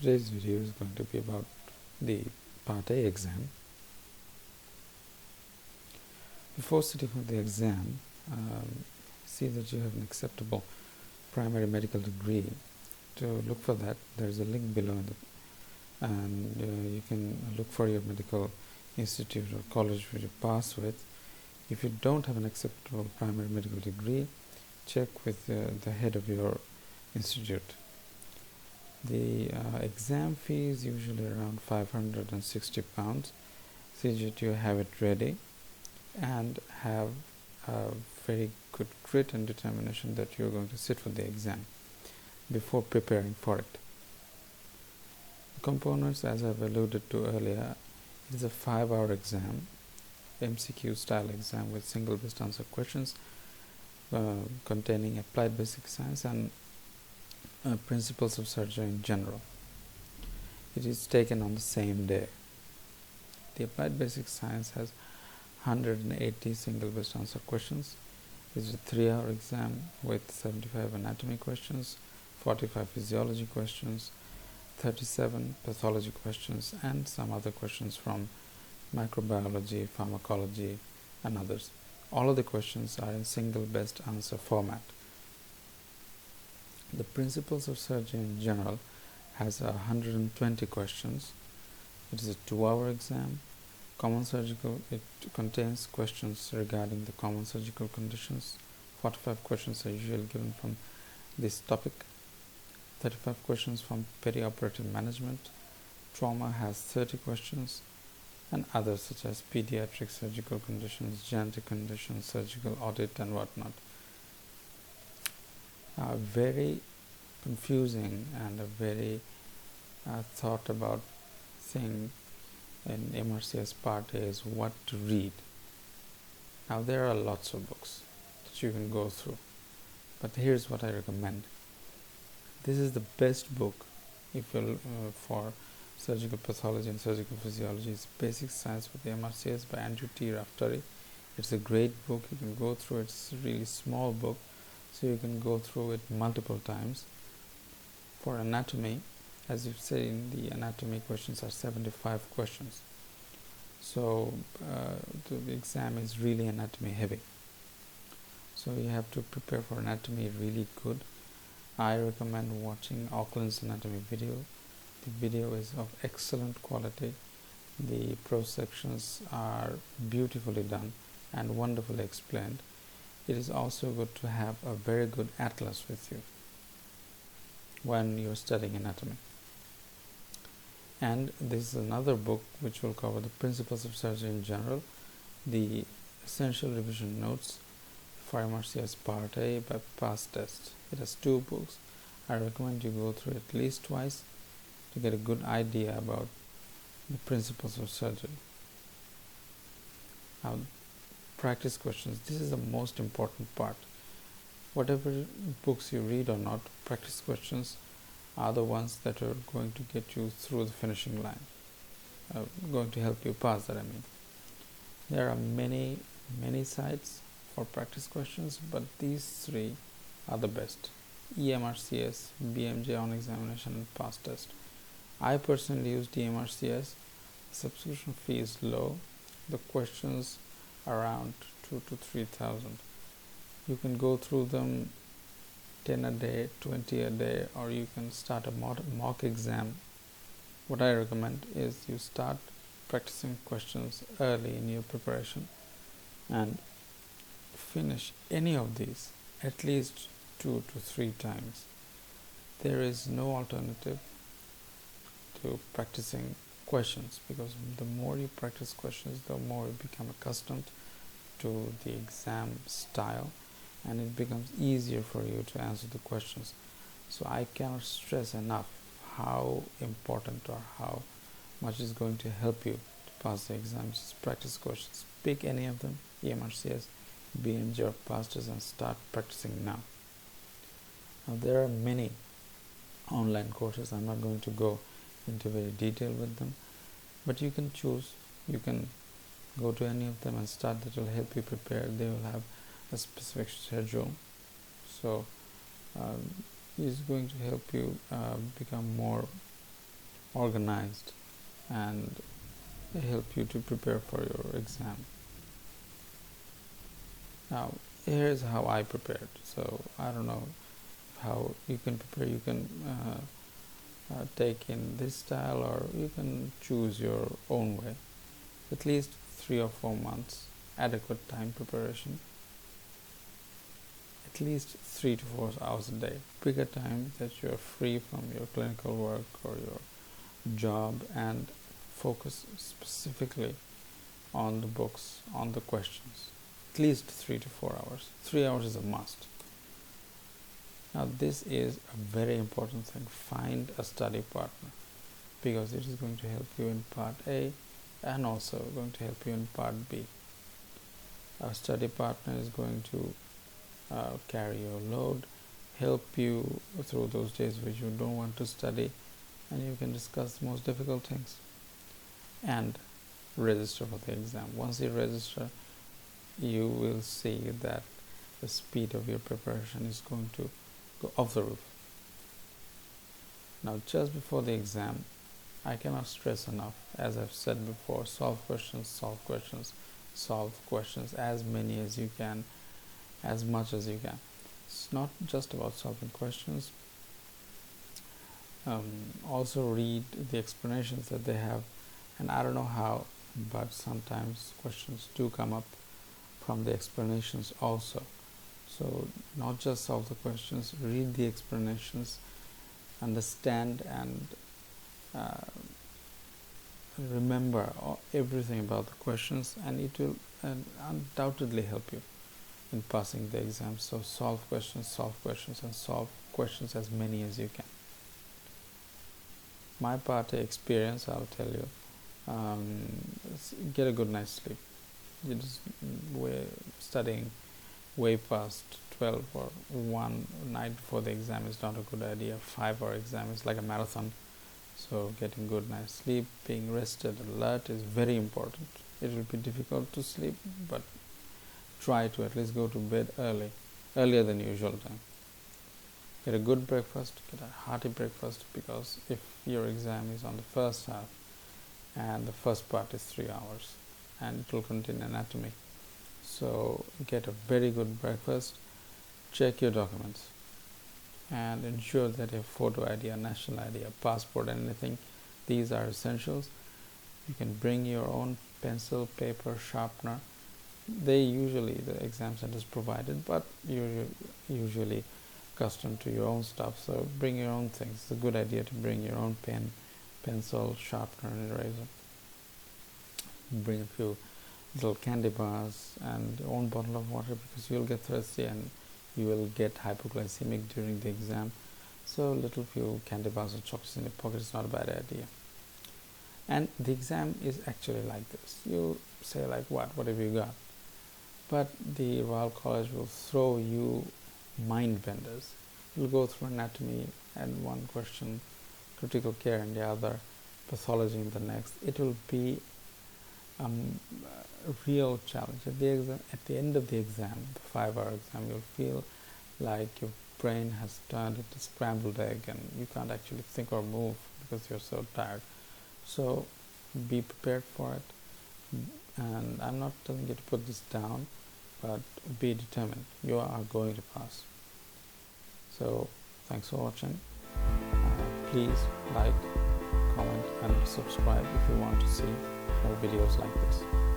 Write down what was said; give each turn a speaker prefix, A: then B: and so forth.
A: Today's video is going to be about the Part A exam. Before sitting for the exam, see that you have an acceptable primary medical degree. To look for that, there is a link below, and you can look for your medical institute or college which you pass with. If you don't have an acceptable primary medical degree, check with the head of your institute. The exam fee is usually around £560. See that you have it ready and have a very good grit and determination that you're going to sit for the exam before preparing for it. The components, as I've alluded to earlier, it is a 5-hour exam, MCQ style exam with single best answer questions containing applied basic science and principles of surgery in general. It is taken on the same day. The applied basic science has 180 single best answer questions. It is a 3-hour exam with 75 anatomy questions, 45 physiology questions, 37 pathology questions, and some other questions from microbiology, pharmacology, and others. All of the questions are in single best answer format. The principles of surgery in general has 120 questions. It is a 2-hour exam. Common surgical, it contains questions regarding the common surgical conditions. 45 questions are usually given from this topic. 35 questions from perioperative management. Trauma has 30 questions, and others such as pediatric surgical conditions, genetic conditions, surgical audit, and whatnot. Very confusing and a very thought about thing in MRCS Part A is what to read. Now there are lots of books that you can go through, but here's what I recommend. This is the best book if you're for surgical pathology and surgical physiology. It's Basic Science with the MRCS by Andrew T. Raftari. It's a great book. You can go through it. It's a really small book, so you can go through it multiple times. For anatomy, as you've said, in the anatomy questions are 75 questions. So the exam is really anatomy heavy. So you have to prepare for anatomy really good. I recommend watching Auckland's anatomy video. The video is of excellent quality. The pro sections are beautifully done and wonderfully explained. It is also good to have a very good atlas with you when you're studying anatomy. And this is another book which will cover the principles of surgery in general, the essential revision notes for MRCS Part A by past test. It has 2 books. I recommend you go through it at least twice to get a good idea about the principles of surgery. Now, practice questions. This is the most important part. Whatever books you read or not, practice questions are the ones that are going to get you through the finishing line, going to help you pass that, I mean. There are many sites for practice questions, but these 3 are the best: EMRCS, BMJ on examination, and past test. I personally use EMRCS. Subscription fee is low. The questions are around 2,000 to 3,000. You can go through them 10 a day, 20 a day, or you can start a mock exam. What I recommend is you start practicing questions early in your preparation and finish any of these at least 2 to 3 times. There is no alternative to practicing questions, because the more you practice questions, the more you become accustomed to the exam style, and it becomes easier for you to answer the questions. So I cannot stress enough how important or how much is going to help you to pass the exams. Just practice questions. Pick any of them, EMRCS, BMJ, or past test, and start practicing now. Now there are many online courses. I'm not going to go into very detail with them, but you can choose. You can go to any of them and start. That will help you prepare. They will have a specific schedule, so it's going to help you become more organized and help you to prepare for your exam. Now, here's how I prepared. So I don't know how you can prepare. You can take in this style, or you can choose your own way. At least 3 or 4 months, adequate time preparation, at least 3 to 4 hours a day. Pick a time that you're free from your clinical work or your job, and focus specifically on the books, on the questions. At least 3 to 4 hours. 3 hours is a must. Now this is a very important thing. Find a study partner, because it is going to help you in part A and also going to help you in part B. A study partner is going to carry your load, help you through those days which you don't want to study, and you can discuss the most difficult things and register for the exam. Once you register, you will see that the speed of your preparation is going to go off the roof. Now, just before the exam, I cannot stress enough, as I've said before, solve questions, solve questions, solve questions, as many as you can, as much as you can. It's not just about solving questions. Also read the explanations that they have, and I don't know how, but sometimes questions do come up from the explanations also. So not just solve the questions, read the explanations, understand and remember everything about the questions, and it will undoubtedly help you in passing the exam. So solve questions, and solve questions as many as you can. My part A experience, I'll tell you, get a good night's sleep. You just studying way past 12 or 1 night before the exam is not a good idea. 5-hour exam is like a marathon. So getting good night's sleep, being rested, alert is very important. It will be difficult to sleep, but try to at least go to bed earlier than usual time. Get a good breakfast, get a hearty breakfast, because if your exam is on the first half and the first part is 3 hours and it will contain anatomy, so get a very good breakfast, check your documents and ensure that your photo ID, a national ID, a passport, anything, these are essentials. You can bring your own pencil, paper, sharpener. The exam centers provided, but you're usually accustomed to your own stuff, so bring your own things. It's a good idea to bring your own pen, pencil, sharpener and eraser. Bring a few little candy bars and your own bottle of water, because you'll get thirsty and you will get hypoglycemic during the exam. So little few candy bars or chocolates in your pocket is not a bad idea. And the exam is actually like this. You say like, what have you got? But the Royal College will throw you mind benders. You'll go through anatomy and one question, critical care in the other, pathology in the next. It will be a real challenge. At the end of the exam, the 5-hour exam, you'll feel like your brain has turned into scrambled egg and you can't actually think or move because you're so tired. So be prepared for it. And I'm not telling you to put this down, but be determined. You are going to pass. So thanks for watching. Please like, comment and subscribe if you want to see more videos like this.